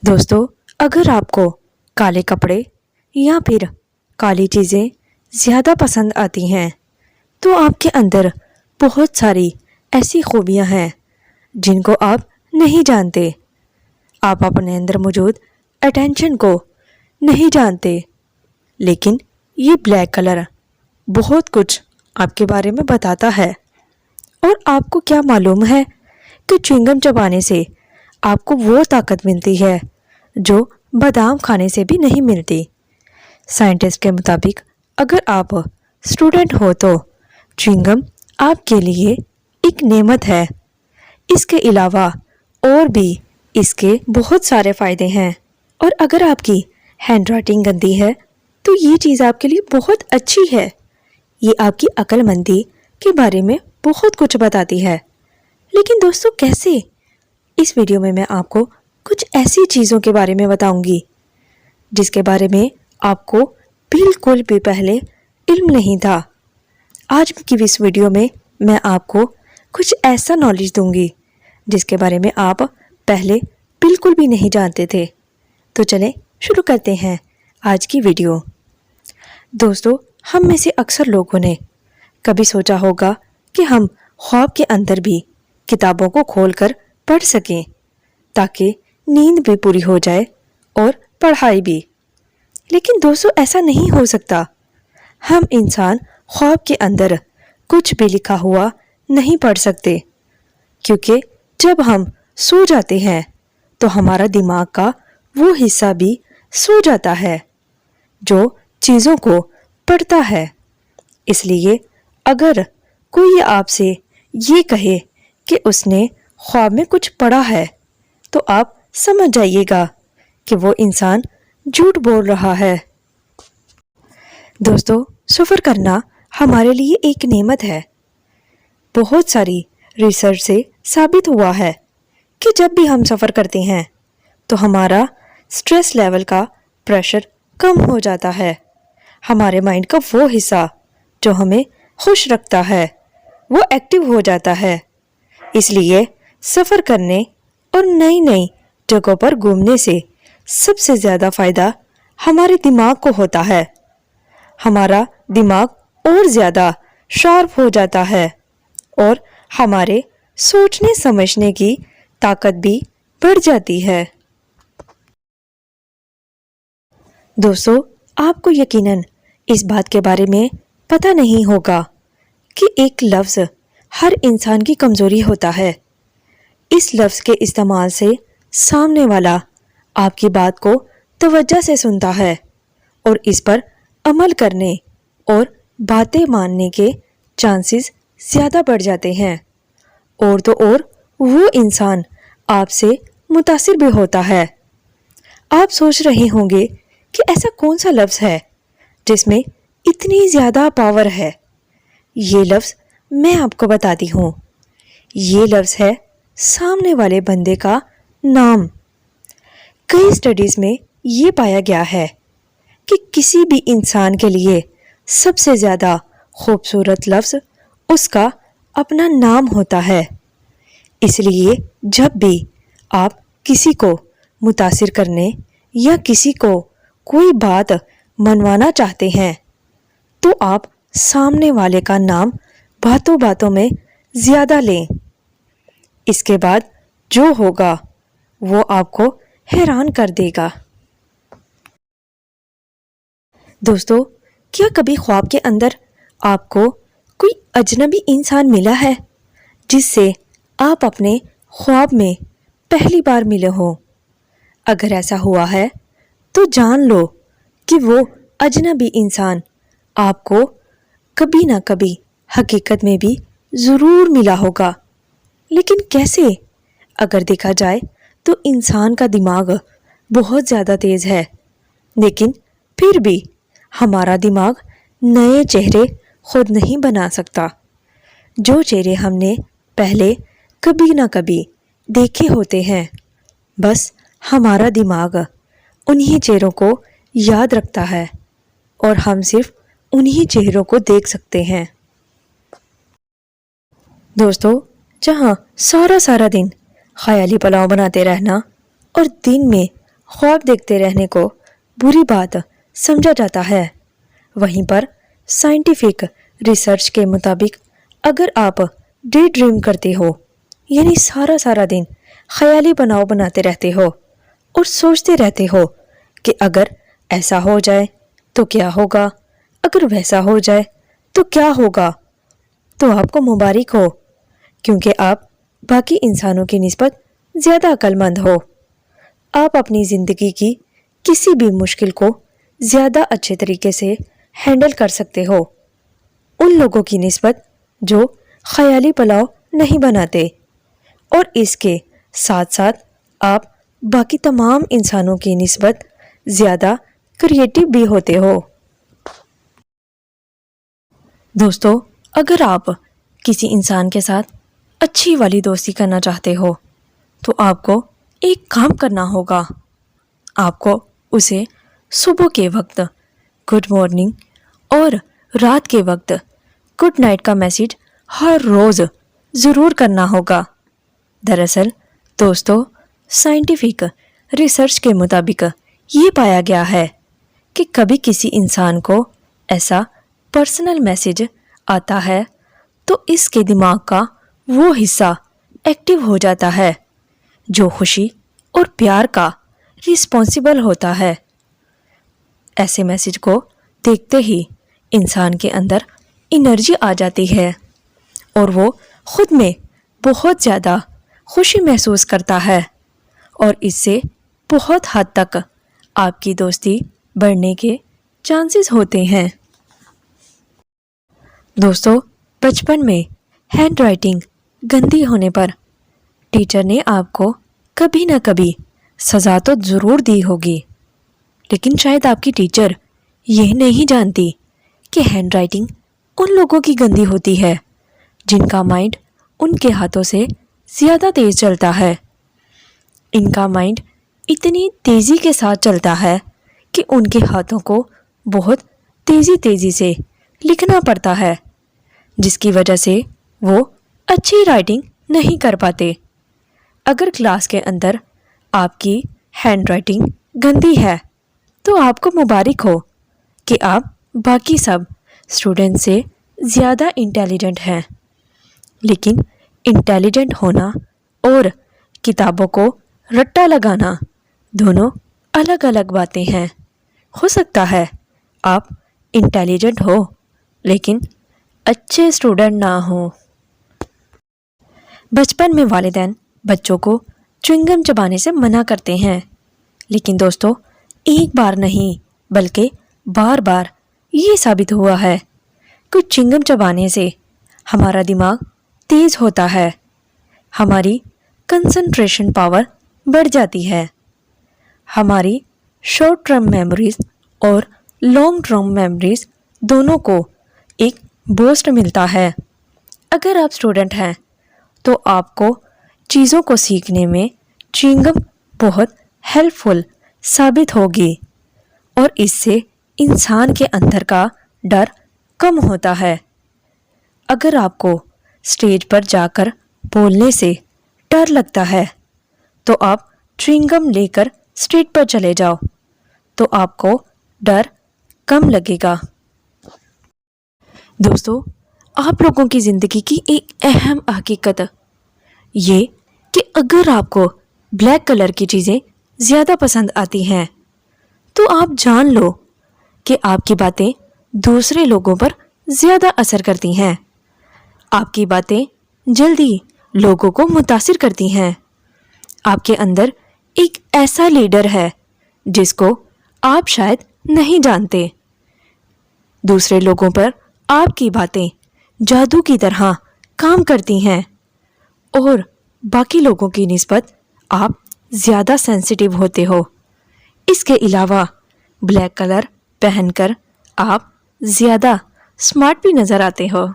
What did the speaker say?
दोस्तों, अगर आपको काले कपड़े या फिर काली चीज़ें ज़्यादा पसंद आती हैं तो आपके अंदर बहुत सारी ऐसी खूबियां हैं जिनको आप नहीं जानते। आप अपने अंदर मौजूद अटेंशन को नहीं जानते, लेकिन ये ब्लैक कलर बहुत कुछ आपके बारे में बताता है। और आपको क्या मालूम है कि च्युइंगम चबाने से आपको वो ताकत मिलती है जो बादाम खाने से भी नहीं मिलती। साइंटिस्ट के मुताबिक अगर आप स्टूडेंट हो तो च्युइंगम आपके लिए एक नेमत है। इसके अलावा और भी इसके बहुत सारे फ़ायदे हैं। और अगर आपकी हैंड राइटिंग गंदी है तो ये चीज़ आपके लिए बहुत अच्छी है। ये आपकी अक्लमंदी के बारे में बहुत कुछ बताती है। लेकिन दोस्तों, कैसे? इस वीडियो में मैं आपको कुछ ऐसी चीज़ों के बारे में बताऊंगी जिसके बारे में आपको बिल्कुल भी पहले इल्म नहीं था। आज की इस वीडियो में मैं आपको कुछ ऐसा नॉलेज दूंगी जिसके बारे में आप पहले बिल्कुल भी नहीं जानते थे। तो चलें शुरू करते हैं आज की वीडियो। दोस्तों, हम में से अक्सर लोगों ने कभी सोचा होगा कि हम ख्वाब के अंदर भी किताबों को खोलकर पढ़ सकें ताकि नींद भी पूरी हो जाए और पढ़ाई भी। लेकिन दोस्तों, ऐसा नहीं हो सकता। हम इंसान ख्वाब के अंदर कुछ भी लिखा हुआ नहीं पढ़ सकते, क्योंकि जब हम सो जाते हैं तो हमारा दिमाग का वो हिस्सा भी सो जाता है जो चीज़ों को पढ़ता है। इसलिए अगर कोई आपसे ये कहे कि उसने ख्वाब में कुछ पढ़ा है तो आप समझ जाइएगा कि वो इंसान झूठ बोल रहा है। दोस्तों, सफ़र करना हमारे लिए एक नेमत है। बहुत सारी रिसर्च से साबित हुआ है कि जब भी हम सफ़र करते हैं तो हमारा स्ट्रेस लेवल का प्रेशर कम हो जाता है। हमारे माइंड का वो हिस्सा जो हमें खुश रखता है वो एक्टिव हो जाता है। इसलिए सफ़र करने और नई नई जगहों पर घूमने से सबसे ज़्यादा फ़ायदा हमारे दिमाग को होता है। हमारा दिमाग और ज़्यादा शार्प हो जाता है और हमारे सोचने समझने की ताकत भी बढ़ जाती है। दोस्तों, आपको यकीनन इस बात के बारे में पता नहीं होगा कि एक लफ्ज़ हर इंसान की कमज़ोरी होता है। इस लफ्ज़ के इस्तेमाल से सामने वाला आपकी बात को तवज्जो से सुनता है और इस पर अमल करने और बातें मानने के चांसेस ज़्यादा बढ़ जाते हैं। और तो और वो इंसान आपसे मुतासिर भी होता है। आप सोच रहे होंगे कि ऐसा कौन सा लफ्ज़ है जिसमें इतनी ज़्यादा पावर है। ये लफ्ज़ मैं आपको बताती हूँ। ये लफ्ज़ है सामने वाले बंदे का नाम। कई स्टडीज़ में ये पाया गया है कि किसी भी इंसान के लिए सबसे ज़्यादा खूबसूरत लफ्ज़ उसका अपना नाम होता है। इसलिए जब भी आप किसी को मुतासिर करने या किसी को कोई बात मनवाना चाहते हैं तो आप सामने वाले का नाम बातों बातों में ज़्यादा लें। इसके बाद जो होगा वो आपको हैरान कर देगा। दोस्तों, क्या कभी ख्वाब के अंदर आपको कोई अजनबी इंसान मिला है जिससे आप अपने ख्वाब में पहली बार मिले हो? अगर ऐसा हुआ है तो जान लो कि वो अजनबी इंसान आपको कभी ना कभी हकीकत में भी ज़रूर मिला होगा। लेकिन कैसे? अगर देखा जाए तो इंसान का दिमाग बहुत ज़्यादा तेज़ है, लेकिन फिर भी हमारा दिमाग नए चेहरे खुद नहीं बना सकता। जो चेहरे हमने पहले कभी ना कभी देखे होते हैं, बस हमारा दिमाग उन्हीं चेहरों को याद रखता है और हम सिर्फ उन्हीं चेहरों को देख सकते हैं। दोस्तों, जहाँ सारा सारा दिन ख्याली पुलाव बनाते रहना और दिन में خواب دیکھتے رہنے کو بری بات سمجھا جاتا ہے۔ وہیں پر سائنٹیفک ریسرچ کے مطابق اگر آپ ڈے ڈریم کرتے ہو، یعنی سارا دن خیالی بناؤ بناتے رہتے ہو اور سوچتے رہتے ہو کہ اگر ایسا ہو جائے تو کیا ہوگا، اگر ویسا ہو جائے تو کیا ہوگا، تو آپ کو مبارک ہو، کیونکہ آپ باقی انسانوں کی نسبت زیادہ عقل مند ہو۔ آپ اپنی زندگی کی کسی بھی مشکل کو زیادہ اچھے طریقے سے ہینڈل کر سکتے ہو ان لوگوں کی نسبت جو خیالی پلاؤ نہیں بناتے، اور اس کے ساتھ ساتھ آپ باقی تمام انسانوں کی نسبت زیادہ کریٹیو بھی ہوتے ہو۔ دوستو، اگر آپ کسی انسان کے ساتھ اچھی والی دوستی کرنا چاہتے ہو تو آپ کو ایک کام کرنا ہوگا۔ آپ کو اسے صبح کے وقت گڈ مارننگ اور رات کے وقت گڈ نائٹ کا میسیج ہر روز ضرور کرنا ہوگا۔ دراصل دوستو، سائنٹیفک ریسرچ کے مطابق یہ پایا گیا ہے کہ کبھی کسی انسان کو ایسا پرسنل میسیج آتا ہے تو اس کے دماغ کا وہ حصہ ایکٹیو ہو جاتا ہے جو خوشی اور پیار کا رسپانسیبل ہوتا ہے۔ ایسے میسیج کو دیکھتے ہی انسان کے اندر انرجی آ جاتی ہے اور وہ خود میں بہت زیادہ خوشی محسوس کرتا ہے، اور اس سے بہت حد تک آپ کی دوستی بڑھنے کے چانسز ہوتے ہیں۔ دوستو، بچپن میں ہینڈ رائٹنگ گندی ہونے پر ٹیچر نے آپ کو کبھی نہ کبھی سزا تو ضرور دی ہوگی، لیکن شاید آپ کی ٹیچر یہ نہیں جانتی کہ ہینڈ رائٹنگ ان لوگوں کی گندی ہوتی ہے جن کا مائنڈ ان کے ہاتھوں سے زیادہ تیز چلتا ہے۔ ان کا مائنڈ اتنی تیزی کے ساتھ چلتا ہے کہ ان کے ہاتھوں کو بہت تیزی سے لکھنا پڑتا ہے، جس کی وجہ سے وہ اچھی رائٹنگ نہیں کر پاتے۔ اگر کلاس کے اندر آپ کی ہینڈ رائٹنگ گندی ہے تو آپ کو مبارک ہو کہ آپ باقی سب اسٹوڈنٹ سے زیادہ انٹیلیجنٹ ہیں، لیکن انٹیلیجنٹ ہونا اور کتابوں کو رٹا لگانا دونوں الگ الگ باتیں ہیں۔ ہو سکتا ہے آپ انٹیلیجنٹ ہو لیکن اچھے اسٹوڈنٹ نہ ہوں۔ بچپن میں والدین بچوں کو چوئنگم چبانے سے منع کرتے ہیں، لیکن دوستو، ایک بار نہیں بلکہ بار بار یہ ثابت ہوا ہے کہ چوئنگم چبانے سے ہمارا دماغ تیز ہوتا ہے، ہماری کنسنٹریشن پاور بڑھ جاتی ہے، ہماری شارٹ ٹرم میموریز اور لانگ ٹرم میموریز دونوں کو ایک بوسٹ ملتا ہے۔ اگر آپ اسٹوڈنٹ ہیں تو آپ کو چیزوں کو سیکھنے میں چوئنگم بہت ہیلپ فل ثابت ہوگی، اور اس سے انسان کے اندر کا ڈر کم ہوتا ہے۔ اگر آپ کو اسٹیج پر جا کر بولنے سے ڈر لگتا ہے تو آپ چوئنگم لے کر اسٹیج پر چلے جاؤ تو آپ کو ڈر کم لگے گا۔ دوستو، آپ لوگوں کی زندگی کی ایک اہم حقیقت یہ کہ اگر آپ کو بلیک کلر کی چیزیں زیادہ پسند آتی ہیں تو آپ جان لو کہ آپ کی باتیں دوسرے لوگوں پر زیادہ اثر کرتی ہیں، آپ کی باتیں جلدی لوگوں کو متاثر کرتی ہیں۔ آپ کے اندر ایک ایسا لیڈر ہے جس کو آپ شاید نہیں جانتے۔ دوسرے لوگوں پر آپ کی باتیں جادو کی طرح کام کرتی ہیں، اور باقی لوگوں کی نسبت آپ زیادہ سینسیٹیو ہوتے ہو۔ اس کے علاوہ بلیک کلر پہن کر آپ زیادہ اسمارٹ بھی نظر آتے ہو۔